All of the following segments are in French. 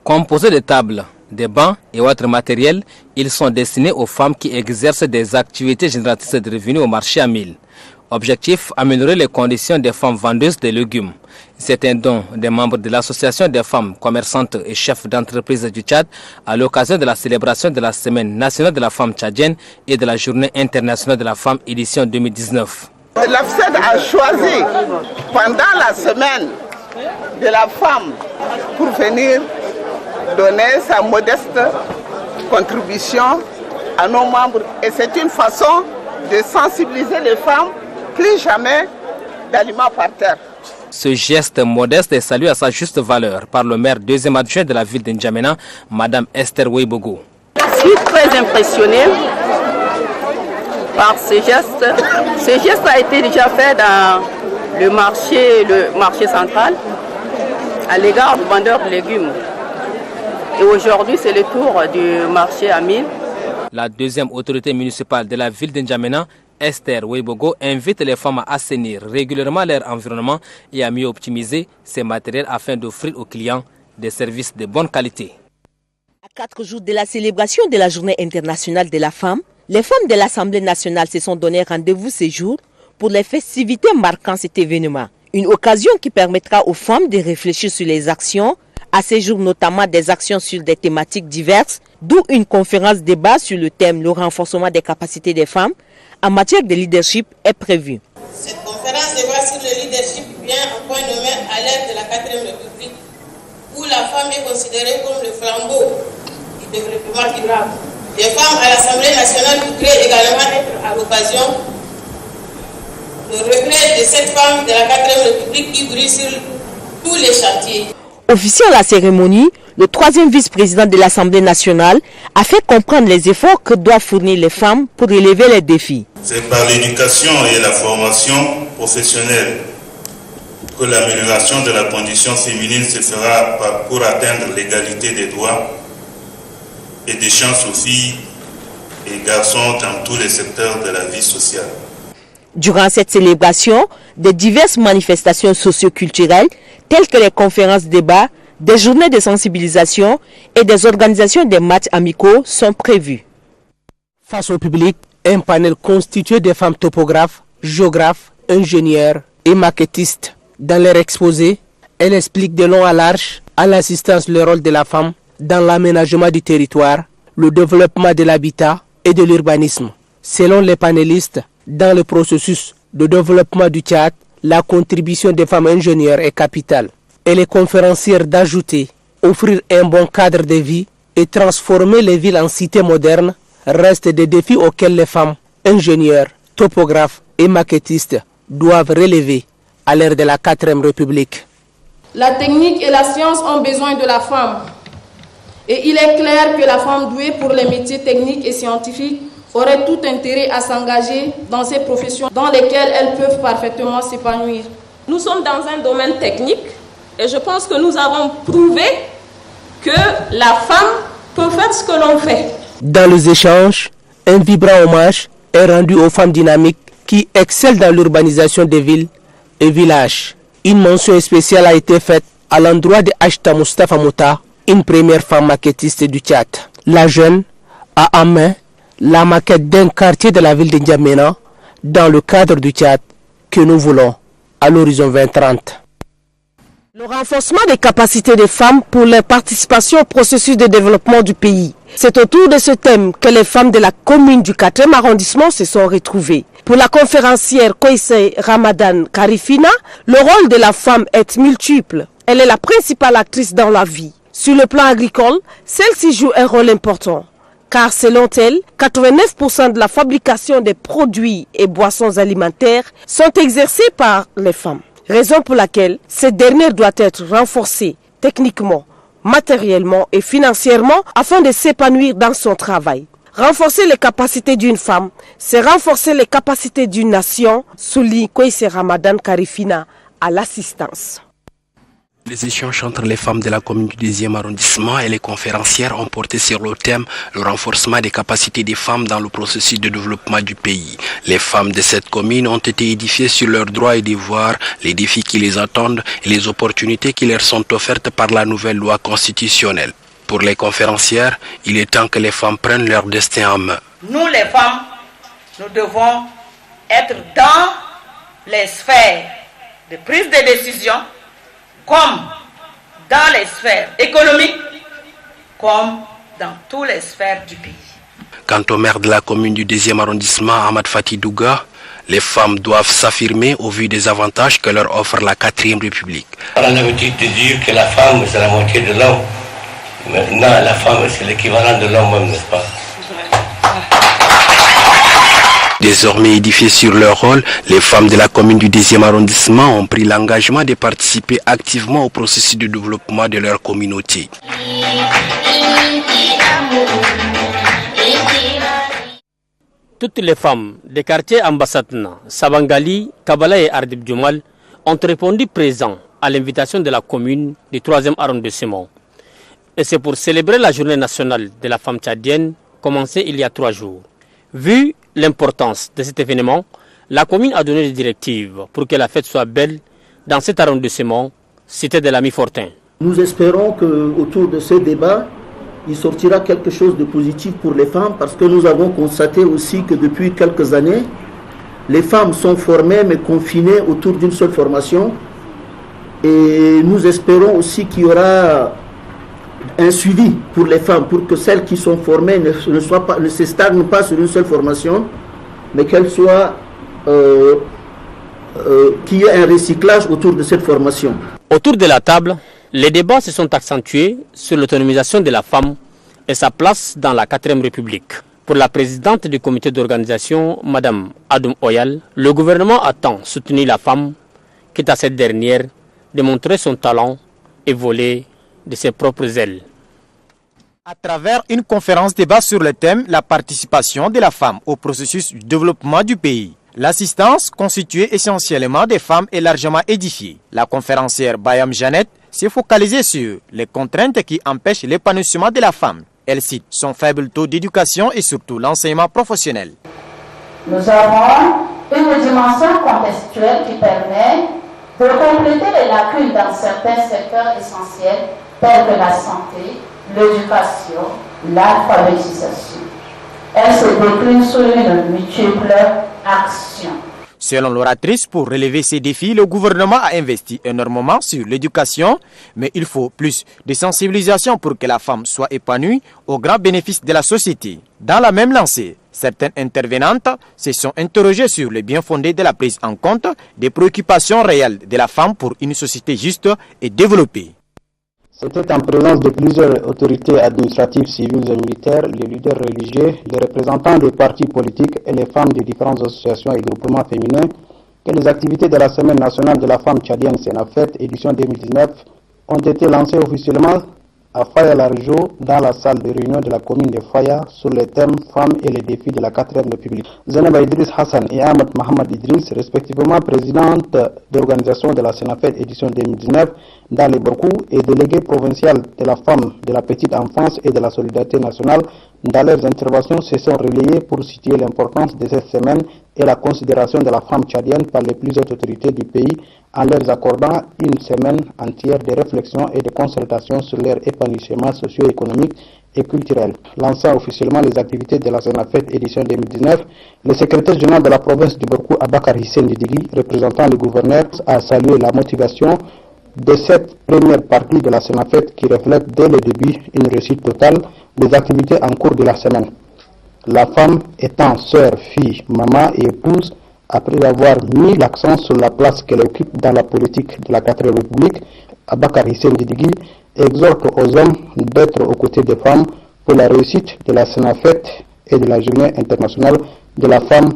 Composés de tables, des bancs et autres matériels, ils sont destinés aux femmes qui exercent des activités génératrices de revenus au marché à Mil. Objectif, améliorer les conditions des femmes vendeuses de légumes. C'est un don des membres de l'association des femmes commerçantes et chefs d'entreprise du Tchad à l'occasion de la célébration de la Semaine nationale de la femme tchadienne et de la Journée internationale de la femme édition 2019. L'AFSED a choisi pendant la Semaine de la femme pour venir donner sa modeste contribution à nos membres. Et c'est une façon de sensibiliser les femmes, plus jamais d'aliments par terre. Ce geste modeste est salué à sa juste valeur par le maire deuxième adjoint de la ville de N'Djamena, Madame Esther Weibogo. Je suis très impressionnée par ce geste. Ce geste a été déjà fait dans le marché central à l'égard du vendeur de légumes. Et aujourd'hui, c'est le tour du marché à Mil. La deuxième autorité municipale de la ville de N'Djamena, Esther Weibogo, invite les femmes à assainir régulièrement leur environnement et à mieux optimiser ces matériels afin d'offrir aux clients des services de bonne qualité. À 4 jours de la célébration de la Journée internationale de la femme, les femmes de l'Assemblée nationale se sont donné rendez-vous ce jour pour les festivités marquant cet événement. Une occasion qui permettra aux femmes de réfléchir sur les actions, à ce jour notamment des actions sur des thématiques diverses, d'où une conférence débat sur le thème le renforcement des capacités des femmes en matière de leadership est prévue. Cette conférence débat sur le leadership vient en point nommé à l'ère de la 4e République, où la femme est considérée comme le flambeau du développement durable. Les femmes à l'Assemblée nationale voudraient également être à l'occasion le regret de cette femme de la 4e République qui brille sur tous les chantiers. Officiant la cérémonie, le 3e vice-président de l'Assemblée nationale a fait comprendre les efforts que doivent fournir les femmes pour relever les défis. C'est par l'éducation et la formation professionnelle que l'amélioration de la condition féminine se fera pour atteindre l'égalité des droits et des chances aux filles et garçons dans tous les secteurs de la vie sociale. Durant cette célébration, de diverses manifestations socio-culturelles, telles que les conférences débats, des journées de sensibilisation et des organisations de matchs amicaux sont prévues. Face au public, un panel constitué de femmes topographes, géographes, ingénieurs et maquettistes. Dans leur exposé, elles expliquent de long à large à l'assistance le rôle de la femme dans l'aménagement du territoire, le développement de l'habitat et de l'urbanisme. Selon les panélistes, dans le processus de développement du Tchad, la contribution des femmes ingénieures est capitale. Et les conférencières d'ajouter, offrir un bon cadre de vie et transformer les villes en cités modernes restent des défis auxquels les femmes ingénieurs, topographes et maquettistes doivent relever à l'ère de la 4e République. La technique et la science ont besoin de la femme. Et il est clair que la femme douée pour les métiers techniques et scientifiques aurait tout intérêt à s'engager dans ces professions dans lesquelles elles peuvent parfaitement s'épanouir. Nous sommes dans un domaine technique et je pense que nous avons prouvé que la femme peut faire ce que l'on fait. Dans les échanges, un vibrant hommage est rendu aux femmes dynamiques qui excellent dans l'urbanisation des villes et villages. Une mention spéciale a été faite à l'endroit de Ashta Mustafa Mouta, une première femme maquettiste du Tchad. La jeune a en main la maquette d'un quartier de la ville de N'Djamena dans le cadre du Tchad que nous voulons à l'horizon 2030. Le renforcement des capacités des femmes pour leur participation au processus de développement du pays. C'est autour de ce thème que les femmes de la commune du 4e arrondissement se sont retrouvées. Pour la conférencière Koïse Ramadan Karifina, le rôle de la femme est multiple. Elle est la principale actrice dans la vie. Sur le plan agricole, celle-ci joue un rôle important. Car selon elle, 89% de la fabrication des produits et boissons alimentaires sont exercées par les femmes. Raison pour laquelle cette dernière doit être renforcée techniquement, matériellement et financièrement afin de s'épanouir dans son travail. Renforcer les capacités d'une femme, c'est renforcer les capacités d'une nation, souligne Koïse Ramadan Karifina à l'assistance. Les échanges entre les femmes de la commune du 10e arrondissement et les conférencières ont porté sur le thème le renforcement des capacités des femmes dans le processus de développement du pays. Les femmes de cette commune ont été édifiées sur leurs droits et devoirs, les défis qui les attendent et les opportunités qui leur sont offertes par la nouvelle loi constitutionnelle. Pour les conférencières, il est temps que les femmes prennent leur destin en main. Nous les femmes, nous devons être dans les sphères de prise de décision, comme dans les sphères économiques, comme dans toutes les sphères du pays. Quant au maire de la commune du 10e arrondissement, Ahmad Fati Douga, les femmes doivent s'affirmer au vu des avantages que leur offre la 4e République. On a l'habitude de dire que la femme c'est la moitié de l'homme. Maintenant, la femme c'est l'équivalent de l'homme même, n'est-ce pas? Désormais édifiées sur leur rôle, les femmes de la commune du 10e arrondissement ont pris l'engagement de participer activement au processus de développement de leur communauté. Toutes les femmes des quartiers Ambassadna, Sabangali, Kabala et Ardib Djoumal ont répondu présents à l'invitation de la commune du 3e arrondissement. Et c'est pour célébrer la journée nationale de la femme tchadienne, commencée il y a 3 jours. Vu l'importance de cet événement, la commune a donné des directives pour que la fête soit belle dans cet arrondissement, cité de l'Ami Fortin. Nous espérons qu'autour de ce débat, il sortira quelque chose de positif pour les femmes, parce que nous avons constaté aussi que depuis quelques années, les femmes sont formées mais confinées autour d'une seule formation. Et nous espérons aussi qu'il y aura un suivi pour les femmes, pour que celles qui sont formées ne se stagnent pas sur une seule formation, mais qu'elles soient, qu'il y ait un recyclage autour de cette formation. Autour de la table, les débats se sont accentués sur l'autonomisation de la femme et sa place dans la 4e République. Pour la présidente du comité d'organisation, Madame Adoum Oyal, le gouvernement a tant soutenu la femme qu'est à cette dernière de montrer son talent et voler de ses propres ailes. À travers une conférence débat sur le thème « La participation de la femme au processus du développement du pays », l'assistance constituée essentiellement des femmes est largement édifiée. La conférencière Bayam Jeannette s'est focalisée sur les contraintes qui empêchent l'épanouissement de la femme. Elle cite son faible taux d'éducation et surtout l'enseignement professionnel. Nous avons une dimension contextuelle qui permet de compléter les lacunes dans certains secteurs essentiels tels que la santé, l'éducation, l'alphabétisation. Elle se décline sur une multiple action. Selon l'oratrice, pour relever ces défis, le gouvernement a investi énormément sur l'éducation, mais il faut plus de sensibilisation pour que la femme soit épanouie au grand bénéfice de la société. Dans la même lancée, certaines intervenantes se sont interrogées sur le bien fondé de la prise en compte des préoccupations réelles de la femme pour une société juste et développée. C'était en présence de plusieurs autorités administratives, civiles et militaires, les leaders religieux, les représentants des partis politiques et les femmes des différentes associations et groupements féminins que les activités de la Semaine nationale de la femme tchadienne Sénafette, édition 2019, ont été lancées officiellement à Faya-Largeau, dans la salle de réunion de la commune de Faya, sur les thèmes femmes et les défis de la 4e République. Zainaba Idriss Hassan et Ahmed Mohamed Idriss, respectivement présidente d'organisation de la Sénafette édition 2019 dans les Borkou et déléguée provinciale de la femme, de la petite enfance et de la solidarité nationale, dans leurs interventions se sont relayées pour situer l'importance de cette semaine et la considération de la femme tchadienne par les plus hautes autorités du pays en leur accordant une semaine entière de réflexion et de consultation sur leur épanouissement socio-économique et culturel. Lançant officiellement les activités de la Sénafette édition 2019, le secrétaire général de la province du Borkou, Abakar Hissène Didili, représentant le gouverneur, a salué la motivation de cette première partie de la Sénafette qui reflète dès le début une réussite totale des activités en cours de la semaine. La femme étant sœur, fille, maman et épouse, après avoir mis l'accent sur la place qu'elle occupe dans la politique de la 4e République, Abakar Hissène Didili exhorte aux hommes d'être aux côtés des femmes pour la réussite de la Sénafette et de la Journée internationale de la femme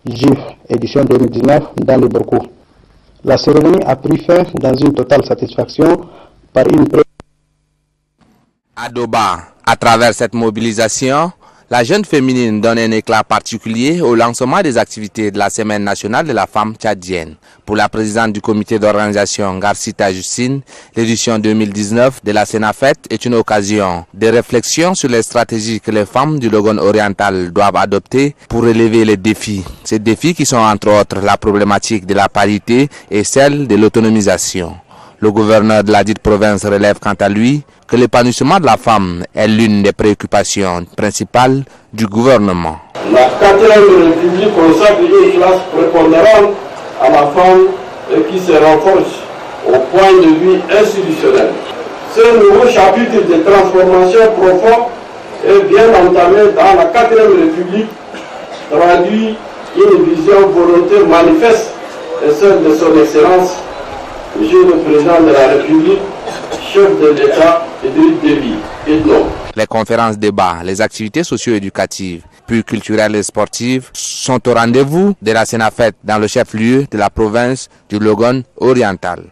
juive, édition 2019 dans le Borkou. La cérémonie a pris fin dans une totale satisfaction par une à Doba. À travers cette mobilisation, La jeune féminine donne un éclat particulier au lancement des activités de la Semaine nationale de la femme tchadienne. Pour la présidente du comité d'organisation Garcita Justine, l'édition 2019 de la Senafet est une occasion de réflexion sur les stratégies que les femmes du Logone oriental doivent adopter pour relever les défis. Ces défis qui sont entre autres la problématique de la parité et celle de l'autonomisation. Le gouverneur de la dite province relève quant à lui que l'épanouissement de la femme est l'une des préoccupations principales du gouvernement. La 4e République consacre une place prépondérante à la femme et qui se renforce au point de vue institutionnel. Ce nouveau chapitre de transformation profonde est bien entamé dans la 4e République, traduit une vision volontaire manifeste et celle de son Excellence, Monsieur le Président de la République, chef de l'État Idriss Déby Itno. Les conférences, débats, les activités socio-éducatives, puis culturelles et sportives sont au rendez-vous de la Senafet dans le chef-lieu de la province du Logone oriental.